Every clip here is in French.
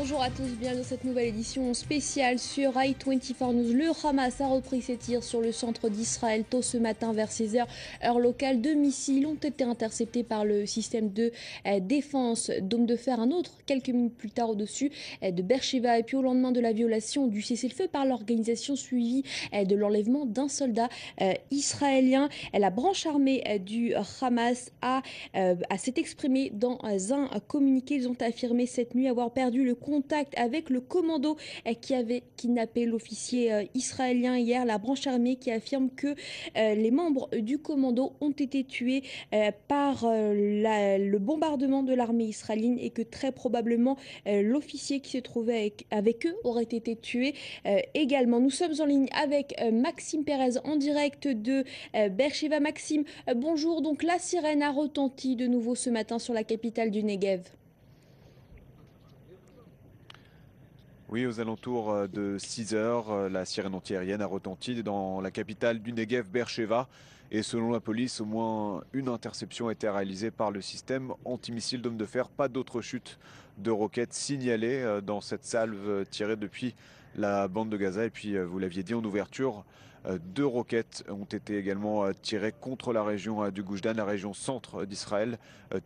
Bonjour à tous, bienvenue dans cette nouvelle édition spéciale sur i24 News. Le Hamas a repris ses tirs sur le centre d'Israël tôt ce matin vers 16 h, heure locale. 2 missiles ont été interceptés par le système de défense Dôme de fer. Un autre, quelques minutes plus tard, au-dessus de Beersheba. Et puis au lendemain de la violation du cessez-le-feu par l'organisation suivie de l'enlèvement d'un soldat israélien, la branche armée du Hamas s'est exprimée dans un communiqué. Ils ont affirmé cette nuit avoir perdu le contact avec le commando qui avait kidnappé l'officier israélien hier. La branche armée qui affirme que les membres du commando ont été tués par le bombardement de l'armée israélienne et que très probablement l'officier qui se trouvait avec eux aurait été tué également. Nous sommes en ligne avec Maxime Pérez en direct de Beersheba. Maxime, bonjour. Donc la sirène a retenti de nouveau ce matin sur la capitale du Negev. Oui, aux alentours de 6 heures, la sirène antiaérienne a retenti dans la capitale du Negev, Beersheva. Et selon la police, au moins une interception a été réalisée par le système antimissile Dôme de fer. Pas d'autres chutes de roquettes signalées dans cette salve tirée depuis la bande de Gaza. Et puis, vous l'aviez dit en ouverture, 2 roquettes ont été également tirées contre la région du Goujdan, la région centre d'Israël,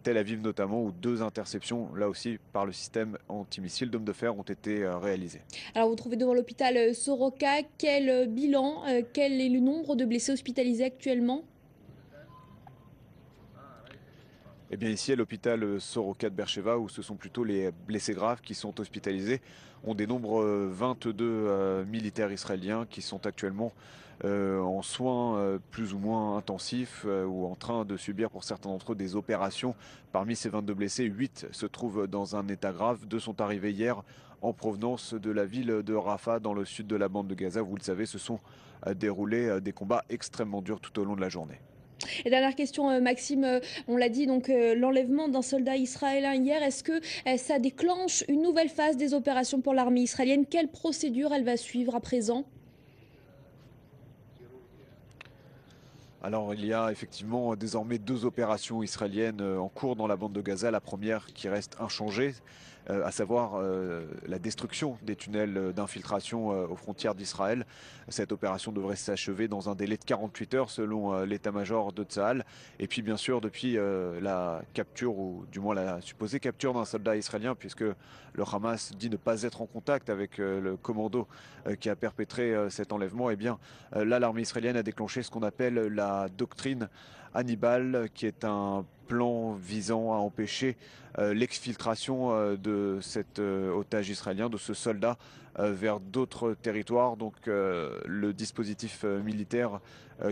Tel Aviv notamment, où 2 interceptions, là aussi par le système antimissile Dôme de fer, ont été réalisées. Alors vous trouvez devant l'hôpital Soroka, quel bilan, quel est le nombre de blessés hospitalisés actuellement? Eh bien ici à l'hôpital Soroka de Beersheva, où ce sont plutôt les blessés graves qui sont hospitalisés, on dénombre 22 militaires israéliens qui sont actuellement en soins plus ou moins intensifs ou en train de subir pour certains d'entre eux des opérations. Parmi ces 22 blessés, 8 se trouvent dans un état grave. 2 sont arrivés hier en provenance de la ville de Rafah dans le sud de la bande de Gaza. Vous le savez, se sont déroulés des combats extrêmement durs tout au long de la journée. Et dernière question, Maxime, on l'a dit, donc l'enlèvement d'un soldat israélien hier, est-ce que ça déclenche une nouvelle phase des opérations pour l'armée israélienne? Quelle procédure elle va suivre à présent? Alors il y a effectivement désormais 2 opérations israéliennes en cours dans la bande de Gaza. La première qui reste inchangée, à savoir la destruction des tunnels d'infiltration aux frontières d'Israël. Cette opération devrait s'achever dans un délai de 48 heures selon l'état-major de Tsahal. Et puis bien sûr depuis la capture, ou du moins la supposée capture d'un soldat israélien, puisque le Hamas dit ne pas être en contact avec le commando qui a perpétré cet enlèvement, et bien là l'armée israélienne a déclenché ce qu'on appelle la doctrine Hannibal, qui est un plan visant à empêcher l'exfiltration de cet otage israélien, de ce soldat, vers d'autres territoires. Donc le dispositif militaire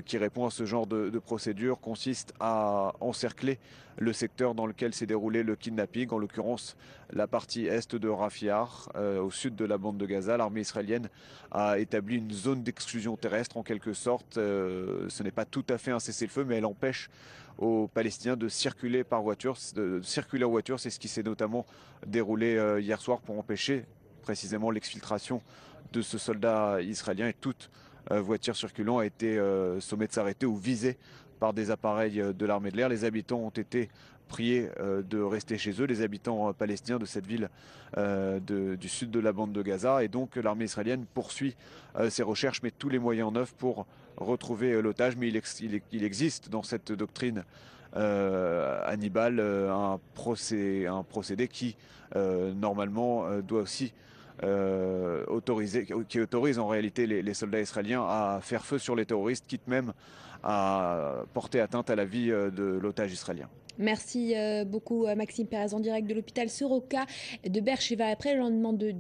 qui répond à ce genre de procédure consiste à encercler le secteur dans lequel s'est déroulé le kidnapping, en l'occurrence la partie est de Rafah, au sud de la bande de Gaza. L'armée israélienne a établi une zone d'exclusion terrestre en quelque sorte. Ce n'est pas tout à fait un cessez-le-feu, mais elle empêche aux Palestiniens de circuler par voiture, de circuler en voiture. C'est ce qui s'est notamment déroulé hier soir pour empêcher précisément l'exfiltration de ce soldat israélien. Et toute voiture circulant a été sommée de s'arrêter ou visée par des appareils de l'armée de l'air. Les habitants ont été priés de rester chez eux, les habitants palestiniens de cette ville du sud de la bande de Gaza. Et donc l'armée israélienne poursuit ses recherches, met tous les moyens en œuvre pour retrouver l'otage. Mais il existe dans cette doctrine Hannibal un procédé qui normalement doit aussi qui autorise en réalité les soldats israéliens à faire feu sur les terroristes, quitte même à porter atteinte à la vie de l'otage israélien. Merci beaucoup, Maxime Pérez, en direct de l'hôpital Soroka de Beersheba. Après le lendemain de